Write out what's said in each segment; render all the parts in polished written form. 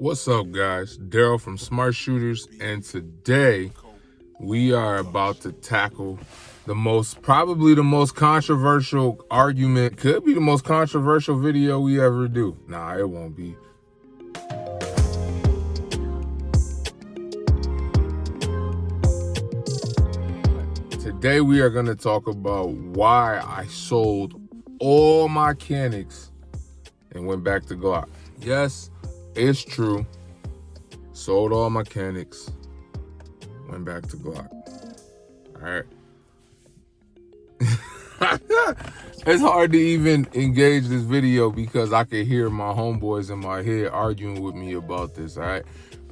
What's up, guys? Daryl from Smart Shooters, and today we are about to tackle probably the most controversial argument, could be the most controversial video we ever do. Nah, it won't be. Today we are going to talk about why I sold all my Caniks and went back to Glock. Yes, it's true. Sold all my Caniks, went back to Glock. All right. It's hard to even engage this video because I can hear my homeboys in my head arguing with me about this, all right?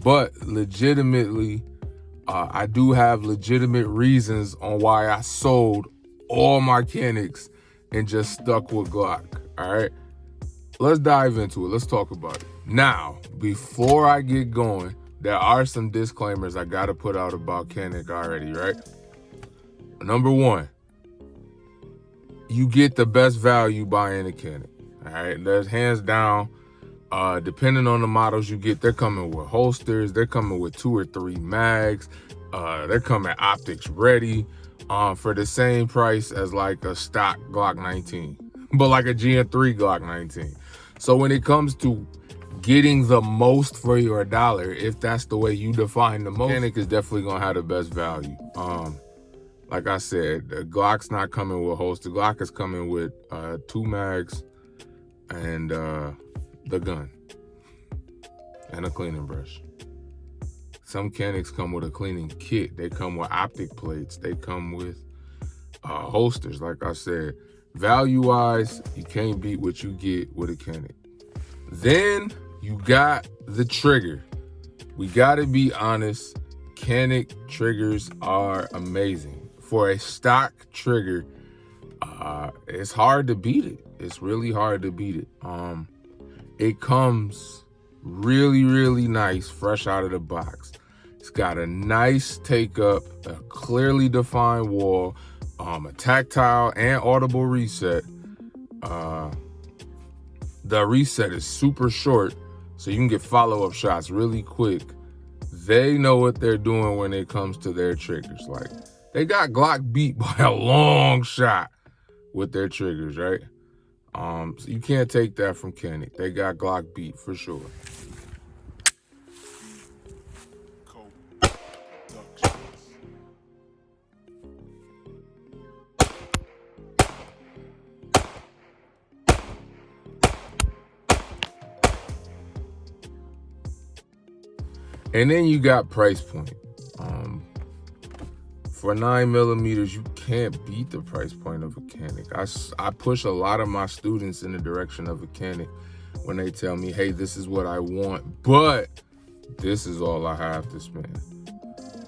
But legitimately, I do have legitimate reasons on why I sold all my Caniks and just stuck with Glock, all right? Let's dive into it. Let's talk about it. Now, before I get going, there are some disclaimers I got to put out about Canik already, right? Number one, you get the best value buying a Canik, all right? There's hands down, depending on the models you get, they're coming with holsters, they're coming with 2 or 3 mags, they're coming optics ready for the same price as like a stock Glock 19, but like a Gen3 Glock 19. So when it comes to getting the most for your dollar, if that's the way you define the most, Canik is definitely gonna have the best value. Like I said, the Glock's not coming with holster. Glock is coming with 2 mags and the gun and a cleaning brush. Some Caniks come with a cleaning kit. They come with optic plates. They come with holsters. Like I said, value-wise, you can't beat what you get with a Canik. Then you got the trigger. We gotta be honest, Canik triggers are amazing. For a stock trigger, it's hard to beat it. It's really hard to beat it. It comes really, really nice, fresh out of the box. It's got a nice take up, a clearly defined wall, a tactile and audible reset. The reset is super short, so you can get follow-up shots really quick. They know what they're doing when it comes to their triggers. Like, they got Glock beat by a long shot with their triggers, right? So you can't take that from Canik. They got Glock beat for sure. And then you got price point. For 9mm, you can't beat the price point of a Canik. I push a lot of my students in the direction of a Canik when they tell me, hey, this is what I want, but this is all I have to spend.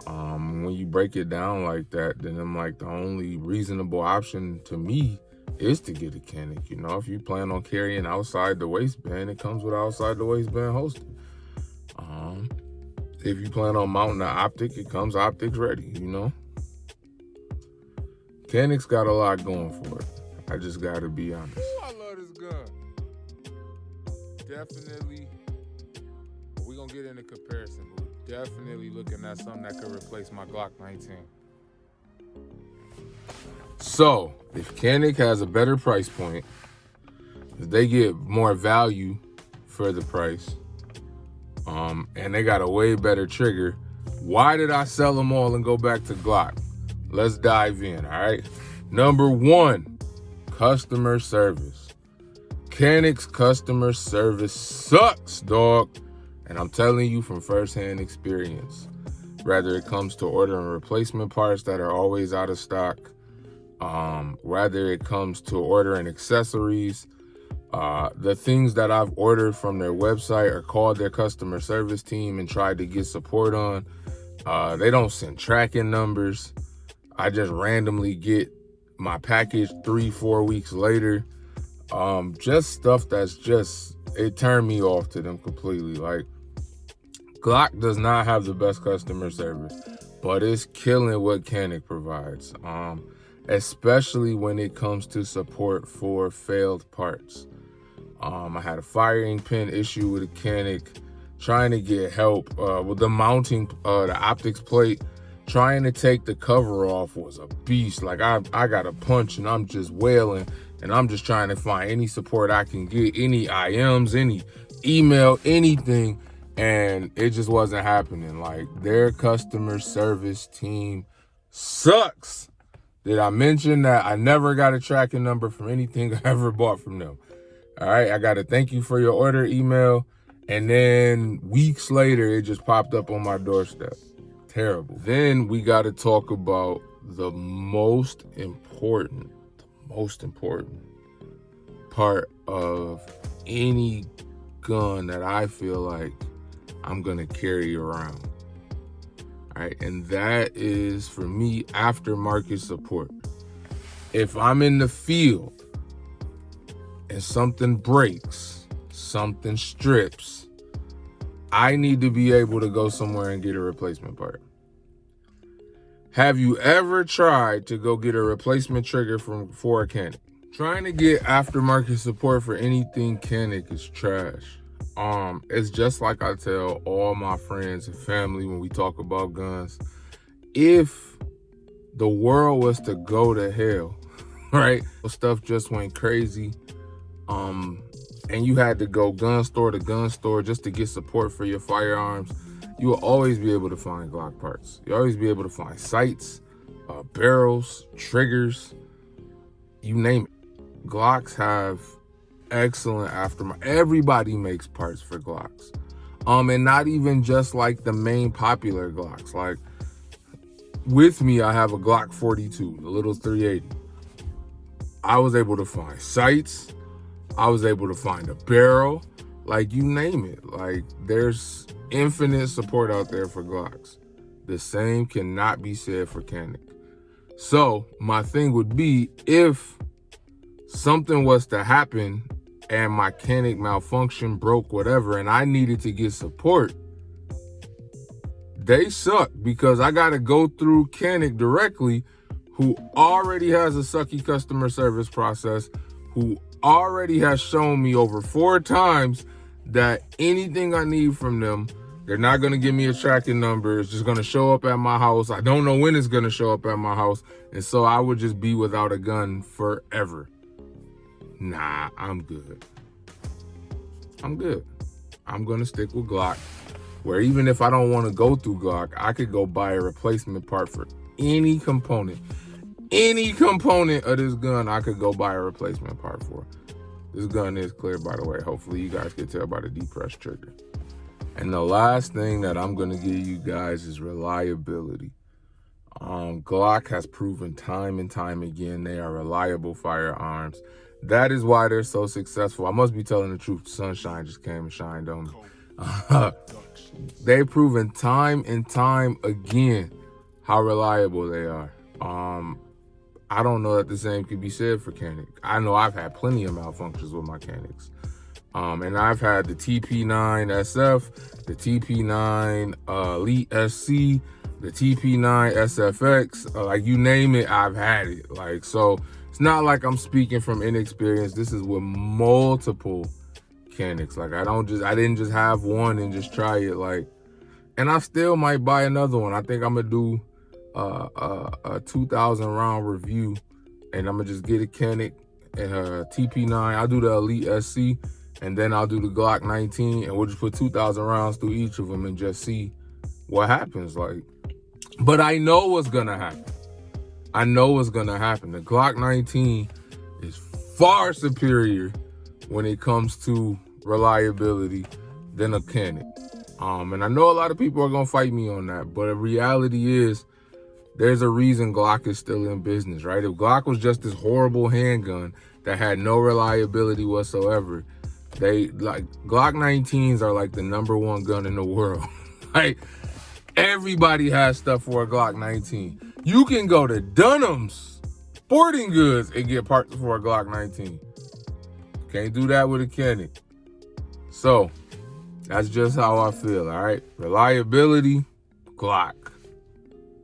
When you break it down like that, then I'm like, the only reasonable option to me is to get a Canik. You know, if you plan on carrying outside the waistband, it comes with outside the waistband holster. If you plan on mounting the optic, it comes optics ready, you know? Canik's got a lot going for it. I just gotta be honest. Ooh, I love this gun. Definitely, we're gonna get into comparison, but we're definitely looking at something that could replace my Glock 19. So, if Canik has a better price point, if they get more value for the price, and they got a way better trigger, why did I sell them all and go back to Glock? Let's dive in, all right? Number one, customer service. Canik's customer service sucks, dog. And I'm telling you from firsthand experience. Whether it comes to ordering replacement parts that are always out of stock, whether it comes to ordering accessories, the things that I've ordered from their website or called their customer service team and tried to get support on, they don't send tracking numbers. I just randomly get my package 3-4 weeks later. Just stuff that's it turned me off to them completely. Like, Glock does not have the best customer service, but it's killing what Canik provides, especially when it comes to support for failed parts. I had a firing pin issue with a Canik trying to get help with the mounting, the optics plate. Trying to take the cover off was a beast. Like I got a punch and I'm just wailing and I'm just trying to find any support I can get, any IMs, any email, anything. And it just wasn't happening. Like their customer service team sucks. Did I mention that I never got a tracking number from anything I ever bought from them? All right, I got to thank you for your order email. And then weeks later, it just popped up on my doorstep. Terrible. Then we got to talk about the most important part of any gun that I feel like I'm going to carry around. All right, and that is, for me, aftermarket support. If I'm in the field and something breaks, something strips, I need to be able to go somewhere and get a replacement part. Have you ever tried to go get a replacement trigger for a Canik? Trying to get aftermarket support for anything Canik is trash. It's just like I tell all my friends and family when we talk about guns. If the world was to go to hell, right? Stuff just went crazy. And you had to go gun store to gun store just to get support for your firearms, you will always be able to find Glock parts. You'll always be able to find sights, barrels, triggers, you name it. Glocks have excellent aftermarket. Everybody makes parts for Glocks. And not even just like the main popular Glocks. Like with me, I have a Glock 42, the little 380. I was able to find sights. I was able to find a barrel, like you name it. Like there's infinite support out there for Glocks. The same cannot be said for Canik. So my thing would be, if something was to happen and my Canik malfunction, broke, whatever, and I needed to get support, they suck because I got to go through Canik directly, who already has a sucky customer service process, who already has shown me over 4 times that anything I need from them, they're not going to give me a tracking number. It's just going to show up at my house. I don't know when it's going to show up at my house. And so I would just be without a gun forever. Nah, I'm good. I'm going to stick with Glock, where even if I don't want to go through Glock, I could go buy a replacement part for any component. Any component of this gun, I could go buy a replacement part for. This gun is clear, by the way. Hopefully you guys can tell by the depressed trigger. And the last thing that I'm going to give you guys is reliability. Glock has proven time and time again they are reliable firearms. That is why they're so successful. I must be telling the truth. Sunshine just came and shined on me. They've proven time and time again how reliable they are. I don't know that the same could be said for Canik. I know I've had plenty of malfunctions with my Caniks. And I've had the TP9 SF, the TP9 Elite SC, the TP9 SFX, like you name it, I've had it. Like, so it's not like I'm speaking from inexperience. This is with multiple Caniks. Like I didn't just have one and just try it. Like, and I still might buy another one. I think I'm gonna do a 2,000 round review, and I'm gonna just get a Canik and a TP9. I'll do the Elite SC, and then I'll do the Glock 19, and we'll just put 2,000 rounds through each of them and just see what happens. Like, but I know what's gonna happen. I know what's gonna happen. The Glock 19 is far superior when it comes to reliability than a Canik. And I know a lot of people are gonna fight me on that, but the reality is, there's a reason Glock is still in business, right? If Glock was just this horrible handgun that had no reliability whatsoever, Glock 19s are like the #1 gun in the world. Like, everybody has stuff for a Glock 19. You can go to Dunham's Sporting Goods and get parts for a Glock 19. Can't do that with a Canik. So that's just how I feel, all right? Reliability, Glock.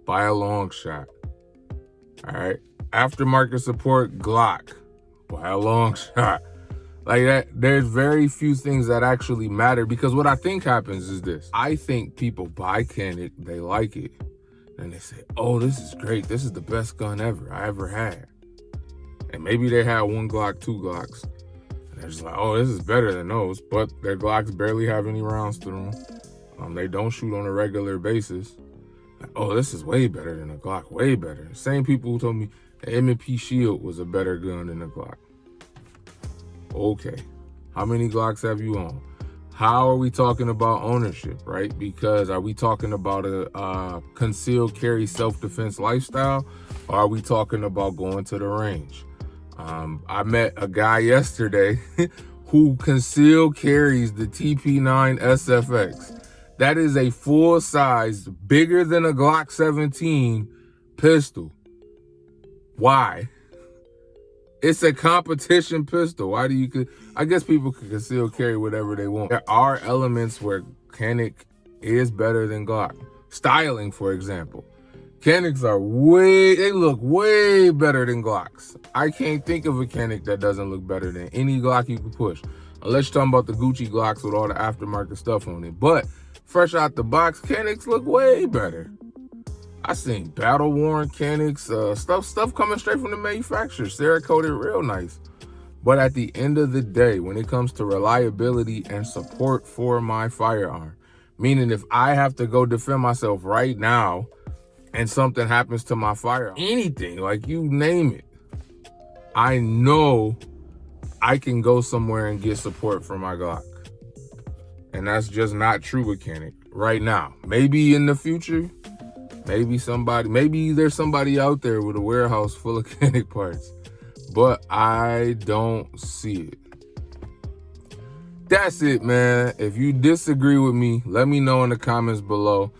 By a long shot. All right. Aftermarket support, Glock. By a long shot. Like that, there's very few things that actually matter, because what I think happens is this. I think people buy Canik, they like it, and they say, oh, this is great. This is the best gun I ever had. And maybe they had 1 Glock, 2 Glocks. And they're just like, oh, this is better than those. But their Glocks barely have any rounds through them. They don't shoot on a regular basis. Like, oh, this is way better than a Glock, way better. Same people who told me the M&P Shield was a better gun than a Glock. Okay, how many Glocks have you owned? How are we talking about ownership, right? Because are we talking about a concealed carry self-defense lifestyle, or are we talking about going to the range? I met a guy yesterday who concealed carries the TP9 SFX. That is a full-size, bigger than a Glock 17 pistol. Why? It's a competition pistol. Why do you? I guess people can conceal carry whatever they want. There are elements where Canik is better than Glock. Styling, for example. Caniks they look way better than Glocks. I can't think of a Canik that doesn't look better than any Glock you can push. Unless you're talking about the Gucci Glocks with all the aftermarket stuff on it. But fresh out the box, Caniks look way better. I seen battle worn Caniks, stuff coming straight from the manufacturer, Cerakoted real nice. But at the end of the day, when it comes to reliability and support for my firearm, meaning if I have to go defend myself right now and something happens to my firearm, anything, like you name it, I know I can go somewhere and get support for my Glock. And that's just not true with Canik right now. Maybe in the future, maybe there's somebody out there with a warehouse full of Canik parts, but I don't see it. That's it, man. If you disagree with me, let me know in the comments below.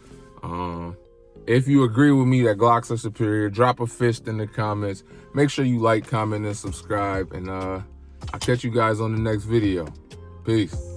If you agree with me that Glocks are superior, drop a fist in the comments. Make sure you like, comment, and subscribe. And I'll catch you guys on the next video. Peace.